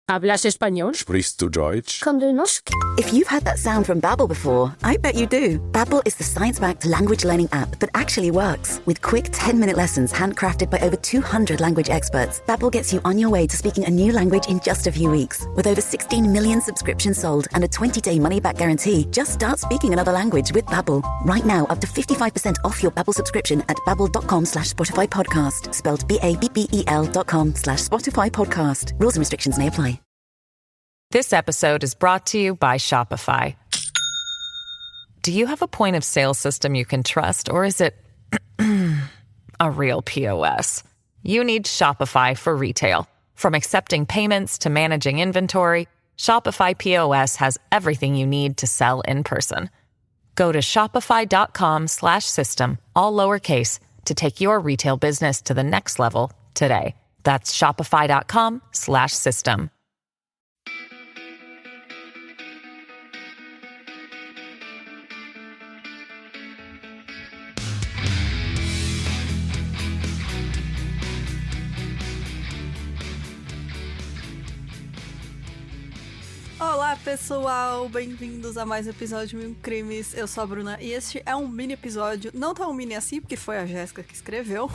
¿Hablas español? Sprichst du Deutsch? Kan du norsk? If you've heard that sound from Babbel before, I bet you do. Babbel is the science-backed language learning app that actually works. With quick 10-minute lessons handcrafted by over 200 language experts, Babbel gets you on your way to speaking a new language in just a few weeks. With over 16 million subscriptions sold and a 20-day money-back guarantee, just start speaking another language with Babbel. Right now, up to 55% off your Babbel subscription at babbel.com/Spotify podcast. Spelled BABBEL.com/Spotify podcast. Rules and restrictions may apply. This episode is brought to you by Shopify. Do you have a point of sale system you can trust, or is it a real POS? You need Shopify for retail. From accepting payments to managing inventory, Shopify POS has everything you need to sell in person. Go to shopify.com/system, all lowercase, to take your retail business to the next level today. That's shopify.com/system. Olá pessoal, bem-vindos a mais um episódio de Mil Crimes. Eu sou a Bruna e este é um mini episódio, não tão mini assim, porque foi a Jéssica que escreveu.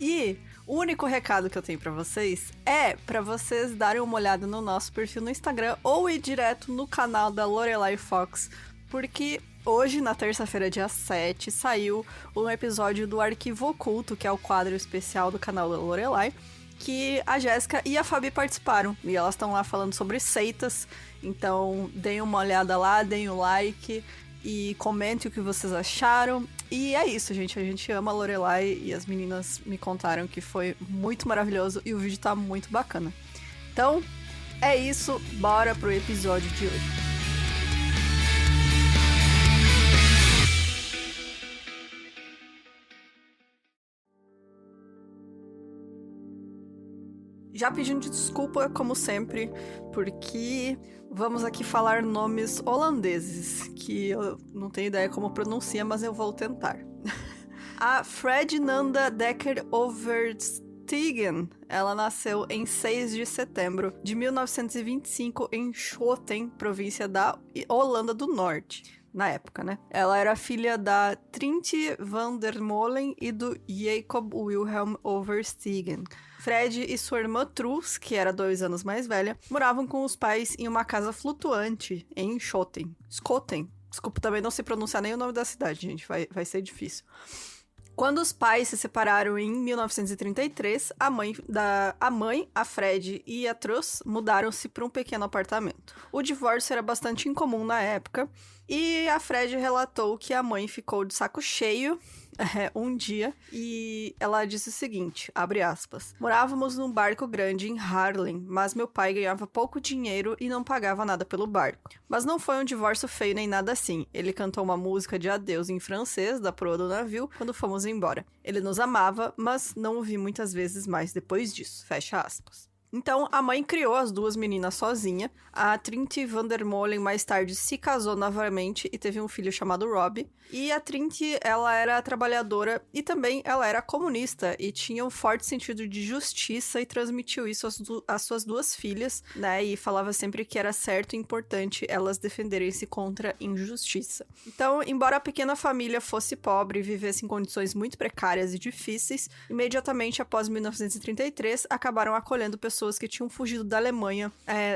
E o único recado que eu tenho pra vocês é pra vocês darem uma olhada no nosso perfil no Instagram ou ir direto no canal da Lorelai Fox, porque hoje, na terça-feira, dia 7, saiu um episódio do Arquivo Oculto, que é o quadro especial do canal da Lorelai, que a Jéssica e a Fabi participaram. E elas estão lá falando sobre seitas. Então, deem uma olhada lá, deem o like e comentem o que vocês acharam. E é isso, gente. A gente ama a Lorelai e as meninas me contaram que foi muito maravilhoso e o vídeo tá muito bacana. Então, é isso. Bora pro episódio de hoje. Já pedindo desculpa, como sempre, porque vamos aqui falar nomes holandeses, que eu não tenho ideia como pronuncia, mas eu vou tentar. A Fredinanda Dekker Overstegen, ela nasceu em 6 de setembro de 1925 em Schoten, província da Holanda do Norte. Na época, né? Ela era filha da Trintje van der Molen e do Jacob Wilhelm Overstegen. Fred e sua irmã Truls, que era 2 anos mais velha, moravam com os pais em uma casa flutuante em Schoten. Schoten. Desculpa, também não sei pronunciar nem o nome da cidade, gente. Vai ser difícil. Quando os pais se separaram em 1933, a mãe, a Fred e a Truls mudaram-se para um pequeno apartamento. O divórcio era bastante incomum na época e a Fred relatou que a mãe ficou de saco cheio um dia e ela disse o seguinte, abre aspas, morávamos num barco grande em Haarlem, mas meu pai ganhava pouco dinheiro e não pagava nada pelo barco. Mas não foi um divórcio feio nem nada assim. Ele cantou uma música de adeus em francês da proa do navio quando fomos embora. Ele nos amava, mas não o vi muitas vezes mais depois disso, fecha aspas. Então, a mãe criou as duas meninas sozinha. A Trintje van der Molen mais tarde se casou novamente e teve um filho chamado Rob. E a Trintje, ela era trabalhadora e também ela era comunista e tinha um forte sentido de justiça e transmitiu isso às suas duas filhas, né? E falava sempre que era certo e importante elas defenderem-se contra injustiça. Então, embora a pequena família fosse pobre e vivesse em condições muito precárias e difíceis, imediatamente após 1933, acabaram acolhendo pessoas que tinham fugido da Alemanha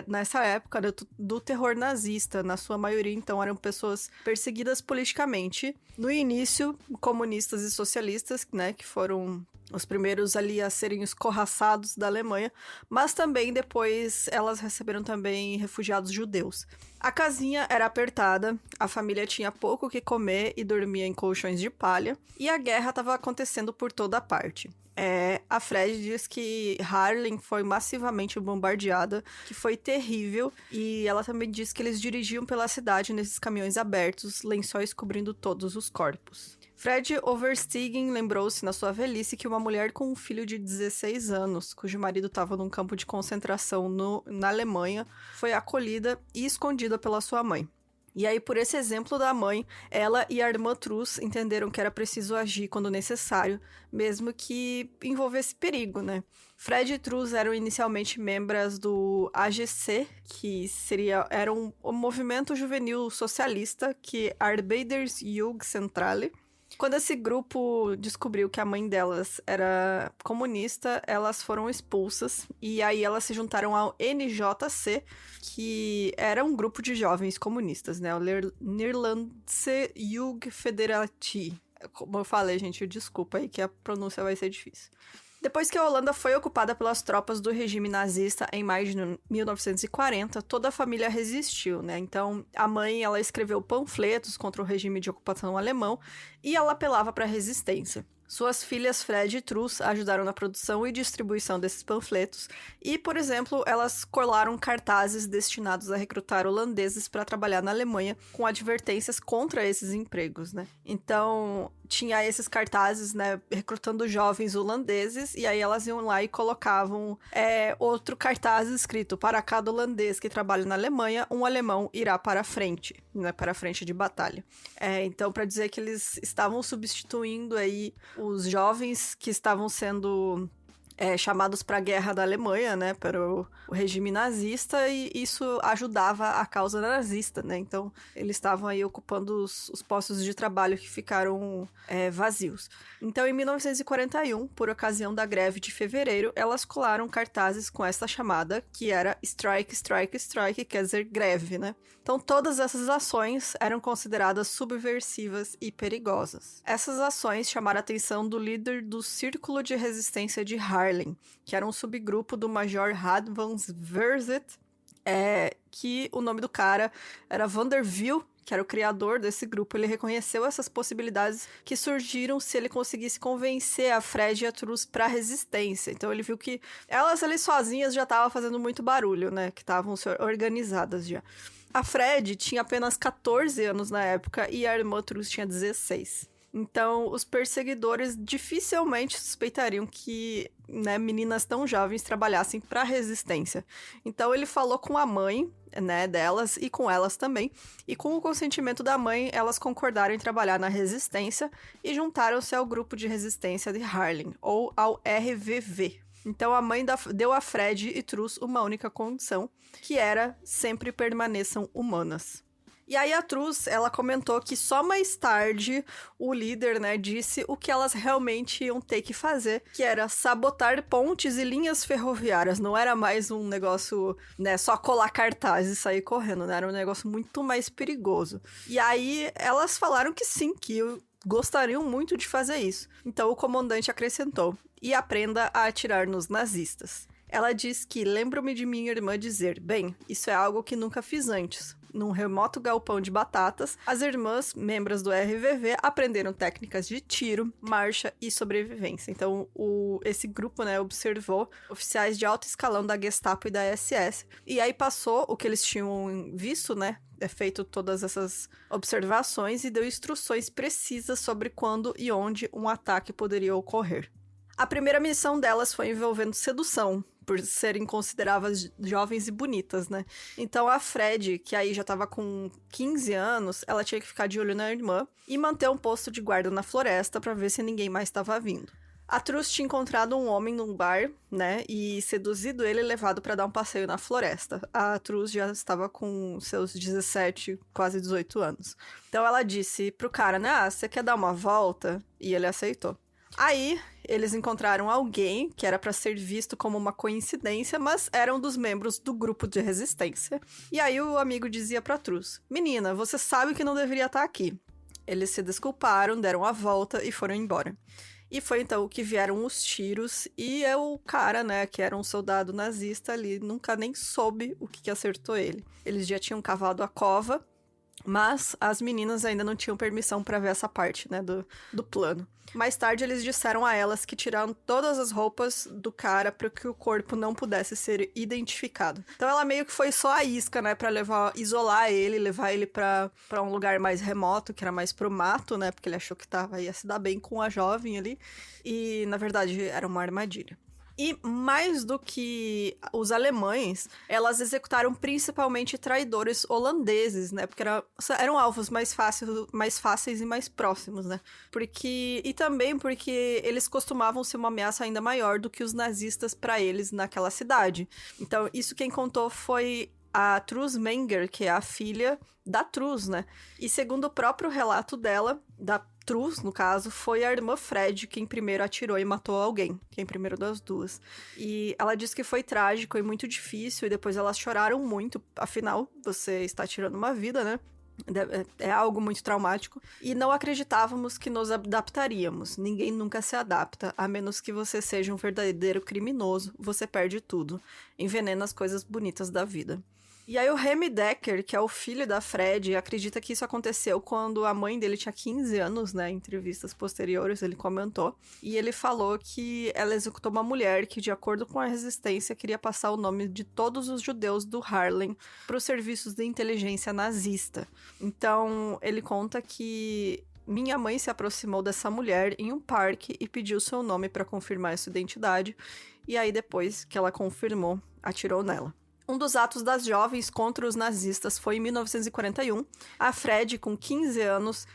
nessa época do terror nazista. Na sua maioria, então, eram pessoas perseguidas politicamente. No início, comunistas e socialistas, né, que foram os primeiros ali a serem escorraçados da Alemanha, mas também depois elas receberam também refugiados judeus. A casinha era apertada, a família tinha pouco o que comer e dormia em colchões de palha, e a guerra estava acontecendo por toda parte. A Fred diz que Haarlem foi massivamente bombardeada, que foi terrível, e ela também diz que eles dirigiam pela cidade nesses caminhões abertos, lençóis cobrindo todos os corpos. Fred Overstegen lembrou-se na sua velhice que uma mulher com um filho de 16 anos, cujo marido estava num campo de concentração na Alemanha, foi acolhida e escondida pela sua mãe. E aí, por esse exemplo da mãe, ela e a irmã Trus entenderam que era preciso agir quando necessário, mesmo que envolvesse perigo, né? Fred e Trus eram inicialmente membros do AGC, que era um movimento juvenil socialista, que Arbeiders Jug Centrale. Quando esse grupo descobriu que a mãe delas era comunista, elas foram expulsas e aí elas se juntaram ao NJC, que era um grupo de jovens comunistas, né? O Nederlandse Jeugdfederatie. Como eu falei, gente, desculpa aí que a pronúncia vai ser difícil. Depois que a Holanda foi ocupada pelas tropas do regime nazista em maio de 1940, toda a família resistiu, né? Então, a mãe, ela escreveu panfletos contra o regime de ocupação alemão e ela apelava para a resistência. Suas filhas Fred e Trus ajudaram na produção e distribuição desses panfletos e, por exemplo, elas colaram cartazes destinados a recrutar holandeses para trabalhar na Alemanha com advertências contra esses empregos, né? Então, tinha esses cartazes, né, recrutando jovens holandeses, e aí elas iam lá e colocavam outro cartaz escrito: para cada holandês que trabalha na Alemanha, um alemão irá para a frente, né, para a frente de batalha. Então, para dizer que eles estavam substituindo aí os jovens que estavam sendo chamados para a guerra da Alemanha, né, para o regime nazista, e isso ajudava a causa nazista, né, então eles estavam aí ocupando os postos de trabalho que ficaram vazios. Então, em 1941, por ocasião da greve de fevereiro, elas colaram cartazes com essa chamada, que era strike, strike, strike, quer dizer greve, né. Então, todas essas ações eram consideradas subversivas e perigosas. Essas ações chamaram a atenção do líder do Círculo de Resistência de Haarlem, que era um subgrupo do Major Had van Verzet, que o nome do cara era Van der Wiel, que era o criador desse grupo. Ele reconheceu essas possibilidades que surgiram se ele conseguisse convencer a Fred e a Trus para a resistência. Então ele viu que elas ali sozinhas já estavam fazendo muito barulho, né? Que estavam organizadas já. A Fred tinha apenas 14 anos na época e a irmã Trus tinha 16. Então, os perseguidores dificilmente suspeitariam que, né, meninas tão jovens trabalhassem para a resistência. Então, ele falou com a mãe, né, delas e com elas também. E com o consentimento da mãe, elas concordaram em trabalhar na resistência e juntaram-se ao grupo de resistência de Haarlem, ou ao RVV. Então, a mãe deu a Fred e Trus uma única condição, que era sempre permaneçam humanas. E aí a Trus, ela comentou que só mais tarde o líder, né, disse o que elas realmente iam ter que fazer, que era sabotar pontes e linhas ferroviárias. Não era mais um negócio, né, só colar cartaz e sair correndo, né? Era um negócio muito mais perigoso. E aí elas falaram que sim, que gostariam muito de fazer isso. Então o comandante acrescentou: e aprenda a atirar nos nazistas. Ela diz que lembro-me de minha irmã dizer: bem, isso é algo que nunca fiz antes. Num remoto galpão de batatas, as irmãs, membros do RVV, aprenderam técnicas de tiro, marcha e sobrevivência. Então, esse grupo, né, observou oficiais de alto escalão da Gestapo e da SS, e aí passou o que eles tinham visto, né, feito todas essas observações e deu instruções precisas sobre quando e onde um ataque poderia ocorrer. A primeira missão delas foi envolvendo sedução, por serem consideradas jovens e bonitas, né? Então a Fred, que aí já tava com 15 anos, ela tinha que ficar de olho na irmã e manter um posto de guarda na floresta para ver se ninguém mais estava vindo. A Trus tinha encontrado um homem num bar, né, e seduzido ele e levado para dar um passeio na floresta. A Trus já estava com seus 17, quase 18 anos. Então ela disse pro cara, né, você quer dar uma volta? E ele aceitou. Aí, eles encontraram alguém que era para ser visto como uma coincidência, mas era um dos membros do grupo de resistência. E aí o amigo dizia pra Trus: menina, você sabe que não deveria estar aqui. Eles se desculparam, deram a volta e foram embora. E foi então que vieram os tiros e o cara, né, que era um soldado nazista ali, nunca nem soube o que acertou ele. Eles já tinham cavado a cova, mas as meninas ainda não tinham permissão para ver essa parte, né, do plano. Mais tarde, eles disseram a elas que tiraram todas as roupas do cara para que o corpo não pudesse ser identificado. Então, ela meio que foi só a isca, né, para isolar ele, levar ele para um lugar mais remoto, que era mais pro mato, né, porque ele achou que ia se dar bem com a jovem ali. E, na verdade, era uma armadilha. E mais do que os alemães, elas executaram principalmente traidores holandeses, né? Porque eram alvos mais fáceis e mais próximos, né? E também porque eles costumavam ser uma ameaça ainda maior do que os nazistas para eles naquela cidade. Então, isso quem contou foi a Truz Menger, que é a filha da Truz, né? E segundo o próprio relato dela, da Truz, no caso, foi a irmã Fred quem primeiro atirou e matou alguém. Quem primeiro das duas. E ela disse que foi trágico e muito difícil, e depois elas choraram muito. Afinal, você está tirando uma vida, né? É algo muito traumático. E não acreditávamos que nos adaptaríamos. Ninguém nunca se adapta, a menos que você seja um verdadeiro criminoso. Você perde tudo. Envenena as coisas bonitas da vida. E aí o Remy Decker, que é o filho da Fred, acredita que isso aconteceu quando a mãe dele tinha 15 anos, né? Em entrevistas posteriores, ele comentou. E ele falou que ela executou uma mulher que, de acordo com a resistência, queria passar o nome de todos os judeus do Harlem para os serviços de inteligência nazista. Então, ele conta que minha mãe se aproximou dessa mulher em um parque e pediu seu nome para confirmar sua identidade. E aí, depois que ela confirmou, atirou nela. Um dos atos das jovens contra os nazistas foi em 1941. A Fred, com 15 anos,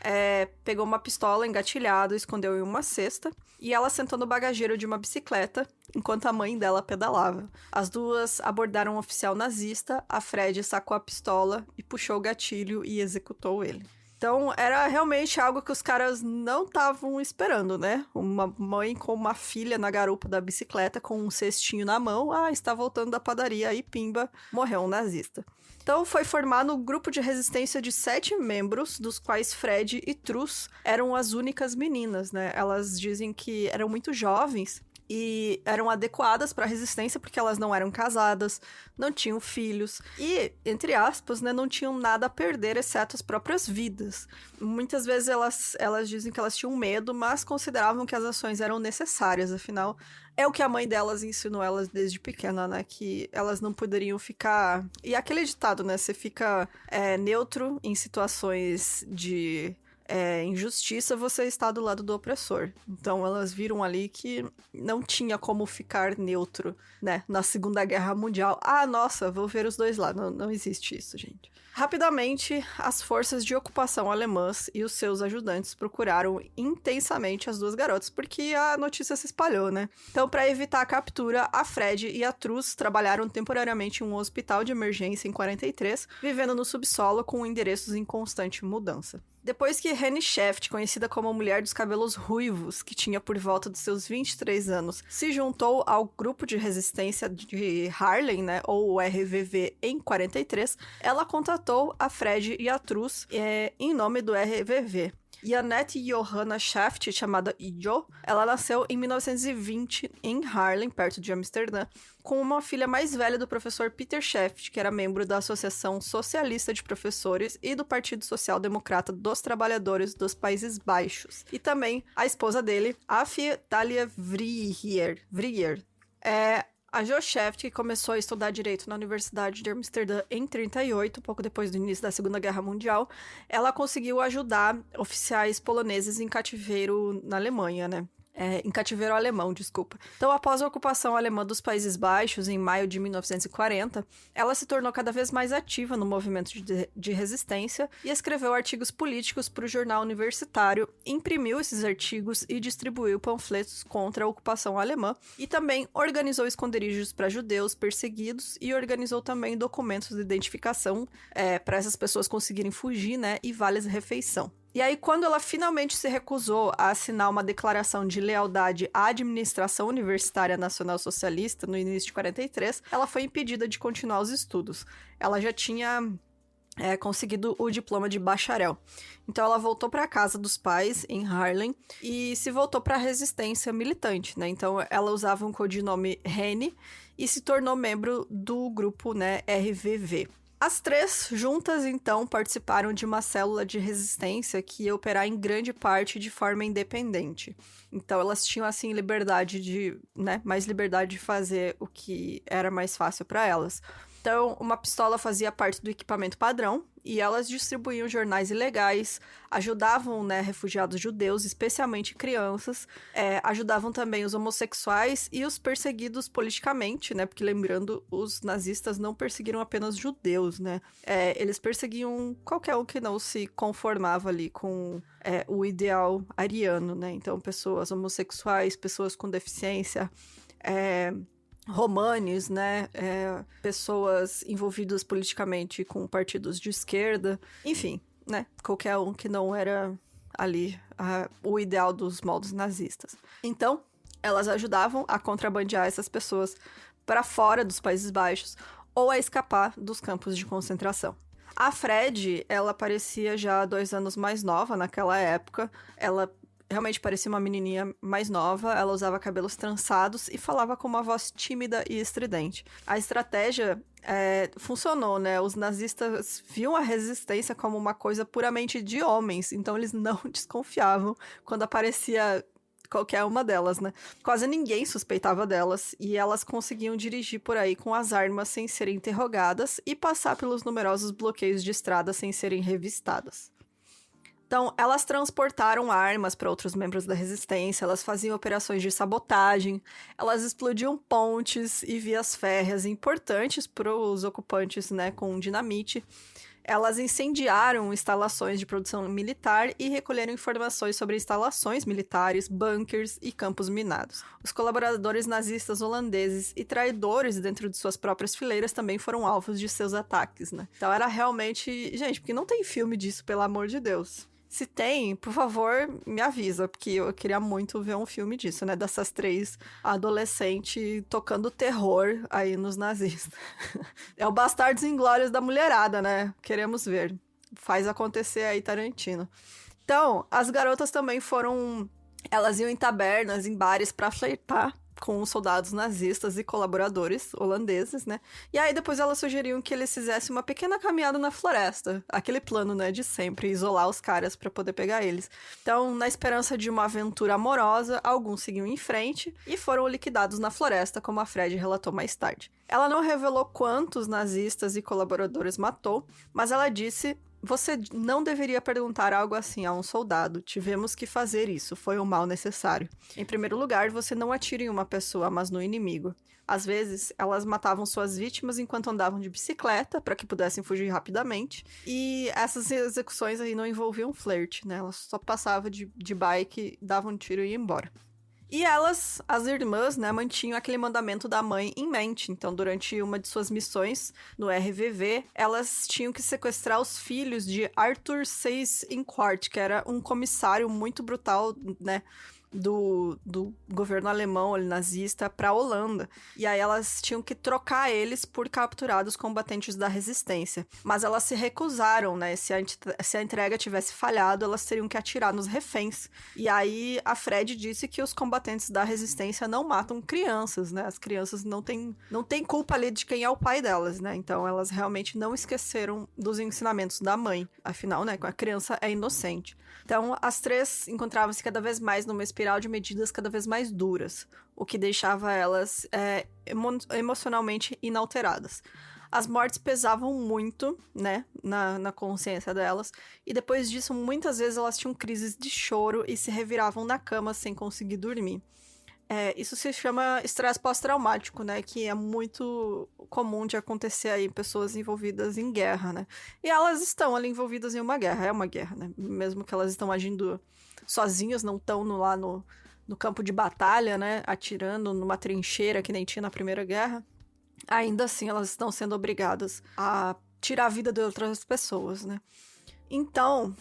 pegou uma pistola engatilhada, escondeu em uma cesta, e ela sentou no bagageiro de uma bicicleta, enquanto a mãe dela pedalava. As duas abordaram um oficial nazista, a Fred sacou a pistola e puxou o gatilho e executou ele. Então, era realmente algo que os caras não estavam esperando, né? Uma mãe com uma filha na garupa da bicicleta, com um cestinho na mão. Ah, está voltando da padaria, aí pimba, morreu um nazista. Então, foi formado um grupo de resistência de 7 membros, dos quais Fred e Truz eram as únicas meninas, né? Elas dizem que eram muito jovens e eram adequadas para a resistência porque elas não eram casadas, não tinham filhos e, entre aspas, né, não tinham nada a perder exceto as próprias vidas. Muitas vezes elas dizem que elas tinham medo, mas consideravam que as ações eram necessárias, afinal, é o que a mãe delas ensinou elas desde pequena, né, que elas não poderiam ficar... E aquele ditado, né, você fica neutro em situações de... injustiça, você está do lado do opressor. Então elas viram ali que não tinha como ficar neutro, né? Na Segunda Guerra Mundial. Ah, nossa, vou ver os dois lados. Não existe isso, gente. Rapidamente, as forças de ocupação alemãs e os seus ajudantes procuraram intensamente as duas garotas, porque a notícia se espalhou, né? Então, para evitar a captura, a Fred e a Truz trabalharam temporariamente em um hospital de emergência em 43, vivendo no subsolo com endereços em constante mudança. Depois que Henny Sheft, conhecida como a Mulher dos Cabelos Ruivos, que tinha por volta dos seus 23 anos, se juntou ao grupo de resistência de Harlem, né, ou RVV, em 43, ela contatou a Fred e a Truz em nome do RVV. E a Annette Johanna Sheft, chamada Jo, ela nasceu em 1920 em Harlem, perto de Amsterdã, com uma filha mais velha do professor Peter Sheft, que era membro da Associação Socialista de Professores e do Partido Social Democrata dos Trabalhadores dos Países Baixos. E também a esposa dele, Afie Thalia Vrier. A Jo Sheft, que começou a estudar Direito na Universidade de Amsterdã em 38, pouco depois do início da Segunda Guerra Mundial, ela conseguiu ajudar oficiais poloneses em cativeiro na Alemanha, né? Em cativeiro alemão, desculpa. Então, após a ocupação alemã dos Países Baixos, em maio de 1940, ela se tornou cada vez mais ativa no movimento de resistência e escreveu artigos políticos para o jornal universitário, imprimiu esses artigos e distribuiu panfletos contra a ocupação alemã, e também organizou esconderijos para judeus perseguidos e organizou também documentos de identificação para essas pessoas conseguirem fugir, né, e vales-refeição. E aí, quando ela finalmente se recusou a assinar uma declaração de lealdade à administração universitária nacional socialista no início de 43, ela foi impedida de continuar os estudos. Ela já tinha conseguido o diploma de bacharel. Então, ela voltou para a casa dos pais, em Harlem, e se voltou para a resistência militante, né? Então, ela usava um codinome Henny e se tornou membro do grupo, né, RVV. As três juntas, então, participaram de uma célula de resistência que ia operar em grande parte de forma independente. Então, elas tinham, assim, mais liberdade de fazer o que era mais fácil para elas. Então, uma pistola fazia parte do equipamento padrão, e elas distribuíam jornais ilegais, ajudavam, né, refugiados judeus, especialmente crianças, ajudavam também os homossexuais e os perseguidos politicamente, né, porque lembrando, os nazistas não perseguiram apenas judeus, né, eles perseguiam qualquer um que não se conformava ali com o ideal ariano, né, então pessoas homossexuais, pessoas com deficiência, romanes, né, pessoas envolvidas politicamente com partidos de esquerda, enfim, né, qualquer um que não era ali o ideal dos moldes nazistas. Então, elas ajudavam a contrabandear essas pessoas para fora dos Países Baixos ou a escapar dos campos de concentração. A Fred, ela parecia já 2 anos mais nova naquela época, ela realmente parecia uma menininha mais nova, ela usava cabelos trançados e falava com uma voz tímida e estridente. A estratégia funcionou, né? Os nazistas viam a resistência como uma coisa puramente de homens, então eles não desconfiavam quando aparecia qualquer uma delas, né? Quase ninguém suspeitava delas, e elas conseguiam dirigir por aí com as armas sem serem interrogadas e passar pelos numerosos bloqueios de estrada sem serem revistadas. Então, elas transportaram armas para outros membros da resistência, elas faziam operações de sabotagem, elas explodiam pontes e vias férreas importantes para os ocupantes, né, com dinamite. Elas incendiaram instalações de produção militar e recolheram informações sobre instalações militares, bunkers e campos minados. Os colaboradores nazistas holandeses e traidores dentro de suas próprias fileiras também foram alvos de seus ataques, né? Então era realmente... Gente, porque não tem filme disso, pelo amor de Deus. Se tem, por favor, me avisa, porque eu queria muito ver um filme disso, né? Dessas 3 adolescentes tocando terror aí nos nazistas. É o Bastardos Inglórios da mulherada, né? Queremos ver. Faz acontecer aí, Tarantino. Então, as garotas também foram... Elas iam em tabernas, em bares pra flertar com os soldados nazistas e colaboradores holandeses, né? E aí depois elas sugeriam que eles fizessem uma pequena caminhada na floresta. Aquele plano, né, de sempre, isolar os caras pra poder pegar eles. Então, na esperança de uma aventura amorosa, alguns seguiam em frente e foram liquidados na floresta, como a Fred relatou mais tarde. Ela não revelou quantos nazistas e colaboradores matou, mas ela disse... Você não deveria perguntar algo assim a um soldado. Tivemos que fazer isso. Foi um mal necessário. Em primeiro lugar, você não atira em uma pessoa, mas no inimigo. Às vezes, elas matavam suas vítimas enquanto andavam de bicicleta, para que pudessem fugir rapidamente. E essas execuções aí não envolviam flerte, né? Elas só passavam de bike, davam um tiro e iam embora. E elas, as irmãs, né, mantinham aquele mandamento da mãe em mente. Então, durante uma de suas missões no RVV, elas tinham que sequestrar os filhos de Arthur Seyss-Inquart, que era um comissário muito brutal, né, do governo alemão, ali, nazista, para a Holanda. E aí elas tinham que trocar eles por capturados combatentes da resistência. Mas elas se recusaram, né? Se a entrega tivesse falhado, elas teriam que atirar nos reféns. E aí a Fred disse que os combatentes da resistência não matam crianças, né? As crianças não têm culpa ali de quem é o pai delas, né? Então elas realmente não esqueceram dos ensinamentos da mãe. Afinal, né? A criança é inocente. Então as 3 encontravam-se cada vez mais numa espiral de medidas cada vez mais duras, o que deixava elas emocionalmente inalteradas. As mortes pesavam muito, né, na consciência delas, e depois disso, muitas vezes elas tinham crises de choro e se reviravam na cama sem conseguir dormir. Isso se chama estresse pós-traumático, né, que é muito comum de acontecer aí em pessoas envolvidas em guerra, né. E elas estão ali envolvidas em uma guerra, é uma guerra, né, mesmo que elas estão agindo sozinhas, não estão lá no campo de batalha, né, atirando numa trincheira que nem tinha na Primeira Guerra, ainda assim elas estão sendo obrigadas a tirar a vida de outras pessoas, né. Então,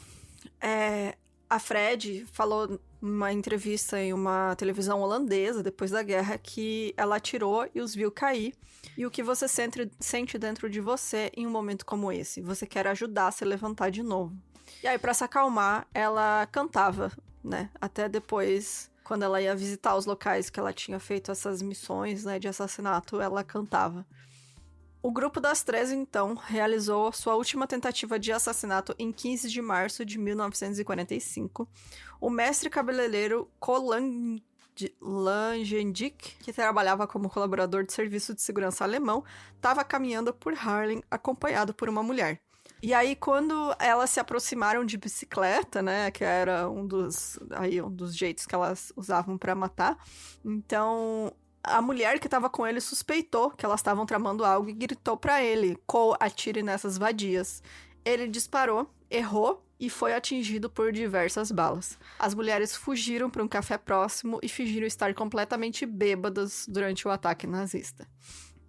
a Fred falou numa entrevista em uma televisão holandesa, depois da guerra, que ela atirou e os viu cair. E o que você sente dentro de você em um momento como esse? Você quer ajudar a se levantar de novo. E aí, pra se acalmar, ela cantava, né? Até depois, quando ela ia visitar os locais que ela tinha feito essas missões, né, de assassinato, ela cantava. O grupo das 13, então, realizou sua última tentativa de assassinato em 15 de março de 1945. O mestre cabeleireiro Langendick, que trabalhava como colaborador de serviço de segurança alemão, estava caminhando por Haarlem acompanhado por uma mulher. E aí, quando elas se aproximaram de bicicleta, né, que era um dos jeitos que elas usavam pra matar, então a mulher que tava com ele suspeitou que elas estavam tramando algo e gritou pra ele: "Cole, atire nessas vadias." Ele disparou, errou e foi atingido por diversas balas. As mulheres fugiram para um café próximo e fingiram estar completamente bêbadas durante o ataque nazista.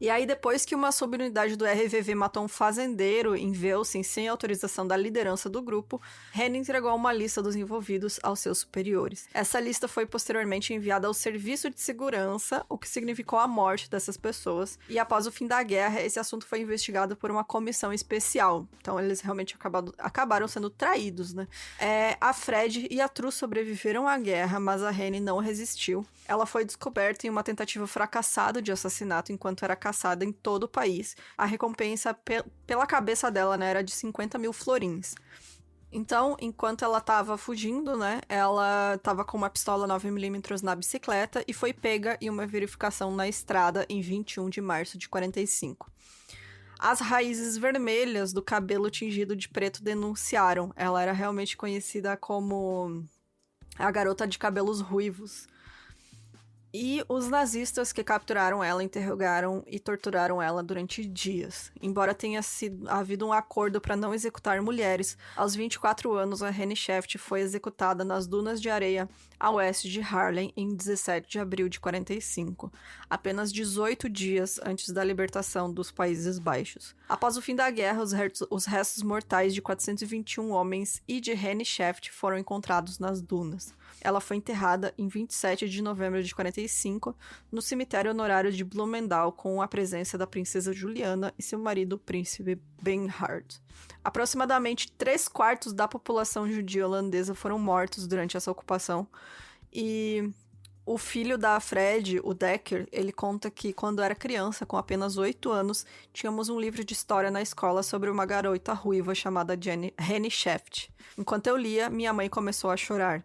E aí, depois que uma subunidade do RVV matou um fazendeiro em Velsen sem autorização da liderança do grupo, Henny entregou uma lista dos envolvidos aos seus superiores. Essa lista foi posteriormente enviada ao Serviço de Segurança, o que significou a morte dessas pessoas. E após o fim da guerra, esse assunto foi investigado por uma comissão especial. Então, eles realmente acabaram sendo traídos, né? A Fred e a Truss sobreviveram à guerra, mas a Henny não resistiu. Ela foi descoberta em uma tentativa fracassada de assassinato enquanto era caçada em todo o país. A recompensa pela cabeça dela, né, era de 50 mil florins. Então, enquanto ela tava fugindo, né, ela tava com uma pistola 9mm na bicicleta e foi pega em uma verificação na estrada em 21 de março de 45. As raízes vermelhas do cabelo tingido de preto denunciaram. Ela era realmente conhecida como a garota de cabelos ruivos. E os nazistas que capturaram ela, interrogaram e torturaram ela durante dias. Embora tenha havido um acordo para não executar mulheres, aos 24 anos a Henny Shaft foi executada nas dunas de areia a oeste de Haarlem em 17 de abril de 45, apenas 18 dias antes da libertação dos Países Baixos. Após o fim da guerra, os restos mortais de 421 homens e de Henny Shaft foram encontrados nas dunas. Ela foi enterrada em 27 de novembro de 45, no cemitério honorário de Blumendal, com a presença da princesa Juliana e seu marido, o príncipe Bernhard. Aproximadamente 3/4 da população judia holandesa foram mortos durante essa ocupação, e o filho da Fred, o Decker, ele conta que quando era criança, com apenas 8 anos, tínhamos um livro de história na escola sobre uma garota ruiva chamada Henny Shaft. Enquanto eu lia, minha mãe começou a chorar.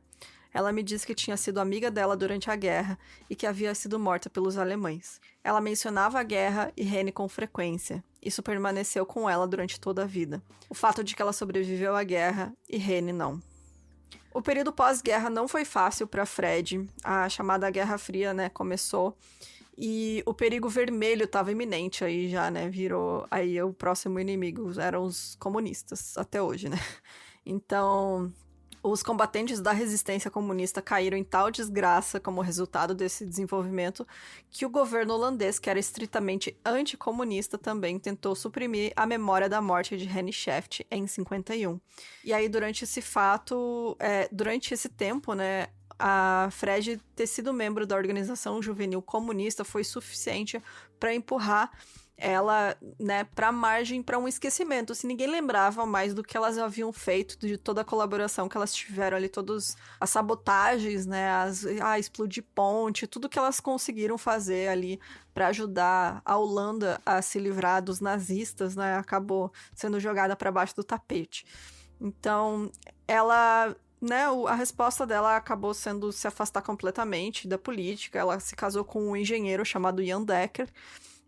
Ela me disse que tinha sido amiga dela durante a guerra e que havia sido morta pelos alemães. Ela mencionava a guerra e Henny com frequência. Isso permaneceu com ela durante toda a vida. O fato de que ela sobreviveu à guerra e Henny não. O período pós-guerra não foi fácil para Fred. A chamada Guerra Fria, né, começou. E o perigo vermelho estava iminente aí já, né? Virou aí o próximo inimigo. Eram os comunistas, até hoje, né? Então, os combatentes da resistência comunista caíram em tal desgraça como resultado desse desenvolvimento que o governo holandês, que era estritamente anticomunista, também tentou suprimir a memória da morte de Henny Shaft em 51. E aí, durante esse tempo, né, a Fred ter sido membro da organização juvenil comunista foi suficiente para empurrar ela, né, pra margem, pra um esquecimento. Se ninguém lembrava mais do que elas haviam feito, de toda a colaboração que elas tiveram ali, todas as sabotagens, né, explodir ponte, tudo que elas conseguiram fazer ali para ajudar a Holanda a se livrar dos nazistas, né, acabou sendo jogada para baixo do tapete. Então, ela, né, a resposta dela acabou sendo se afastar completamente da política. Ela se casou com um engenheiro chamado Jan Decker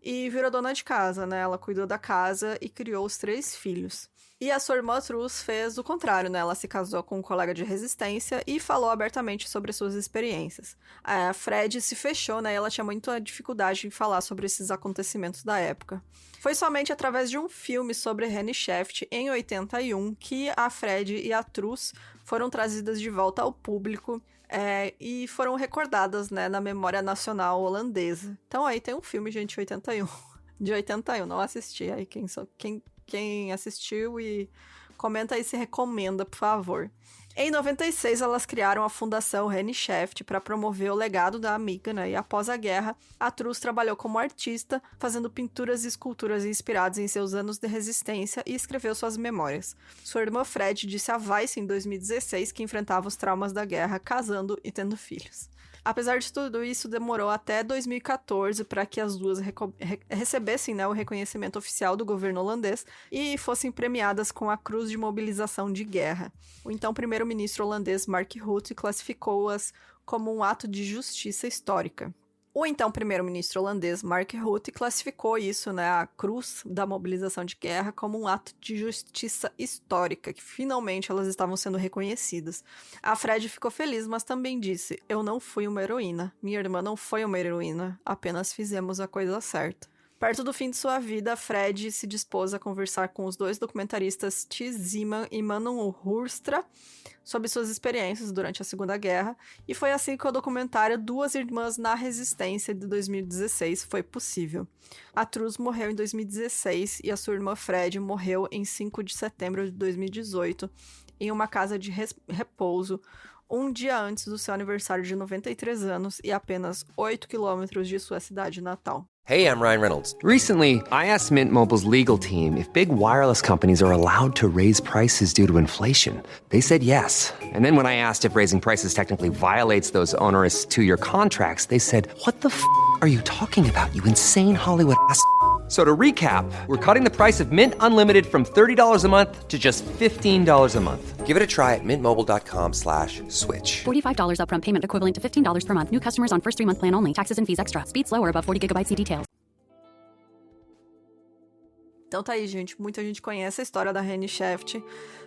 e virou dona de casa, né? Ela cuidou da casa e criou os 3 filhos. E a sua irmã Truss fez o contrário, né? Ela se casou com um colega de resistência e falou abertamente sobre suas experiências. A Fred se fechou, né? Ela tinha muita dificuldade em falar sobre esses acontecimentos da época. Foi somente através de um filme sobre Henny Shaft, em 81, que a Fred e a Truss foram trazidas de volta ao público e foram recordadas, né, na memória nacional holandesa. Então aí tem um filme, gente, de 81, não assisti. Aí quem assistiu e comenta aí se recomenda, por favor. Em 96, elas criaram a Fundação Henny Shaft para promover o legado da amiga, né? E após a guerra, a Truss trabalhou como artista, fazendo pinturas e esculturas inspiradas em seus anos de resistência e escreveu suas memórias. Sua irmã Fred disse a Vice em 2016 que enfrentava os traumas da guerra, casando e tendo filhos. Apesar de tudo isso, demorou até 2014 para que as duas recebessem, né, o reconhecimento oficial do governo holandês e fossem premiadas com a Cruz de Mobilização de Guerra. O então primeiro-ministro holandês Mark Rutte classificou-as como um ato de justiça histórica. O então primeiro-ministro holandês Mark Rutte classificou isso, né, a cruz da mobilização de guerra, como um ato de justiça histórica, que finalmente elas estavam sendo reconhecidas. A Fred ficou feliz, mas também disse: eu não fui uma heroína, minha irmã não foi uma heroína, apenas fizemos a coisa certa. Perto do fim de sua vida, Fred se dispôs a conversar com os 2 documentaristas T. Zeeman e Manon Hurstra sobre suas experiências durante a Segunda Guerra, e foi assim que o documentário Duas Irmãs na Resistência, de 2016, foi possível. A Truss morreu em 2016 e a sua irmã Fred morreu em 5 de setembro de 2018, em uma casa de repouso, um dia antes do seu aniversário de 93 anos e apenas 8 quilômetros de sua cidade natal. Hey, I'm Ryan Reynolds. Recently, I asked Mint Mobile's legal team if big wireless companies are allowed to raise prices due to inflation. They said yes. And then when I asked if raising prices technically violates those onerous 2-year contracts, they said, what the f*** are you talking about, you insane Hollywood ass f- So to recap, we're cutting the price of Mint Unlimited from $30 a month to just $15 a month. Give it a try at mintmobile.com/switch. $45 upfront payment equivalent to $15 per month. New customers on first 3-month plan only. Taxes and fees extra. Speed slower above 40 gigabytes per details. Então tá aí, gente. Muita gente conhece a história da Reni Shaft,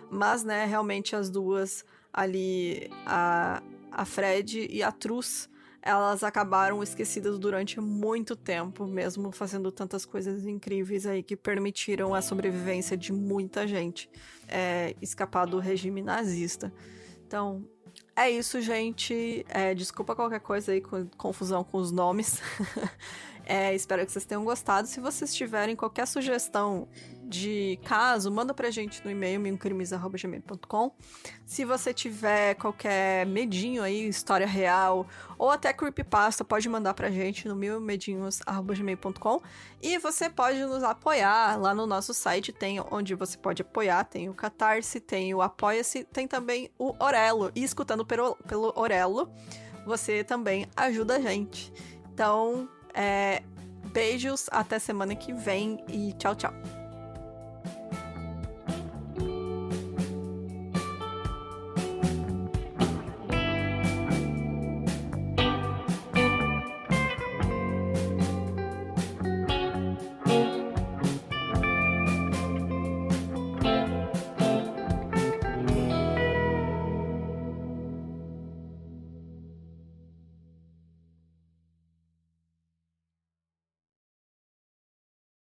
mas, né, realmente as duas ali, a Fred e a Truss, elas acabaram esquecidas durante muito tempo, mesmo fazendo tantas coisas incríveis aí que permitiram a sobrevivência de muita gente escapar do regime nazista. Então, é isso, gente. Desculpa qualquer coisa aí, confusão com os nomes. Espero que vocês tenham gostado. Se vocês tiverem qualquer sugestão de caso, manda pra gente no e-mail minhocrimes@gmail.com. Se você tiver qualquer medinho aí, história real, ou até creepypasta, pode mandar pra gente no milmedinhos@gmail.com. E você pode nos apoiar lá no nosso site, tem onde você pode apoiar, tem o Catarse, tem o Apoia-se, tem também o Orelo. E escutando pelo Orelo, você também ajuda a gente. Então, beijos, até semana que vem e tchau, tchau.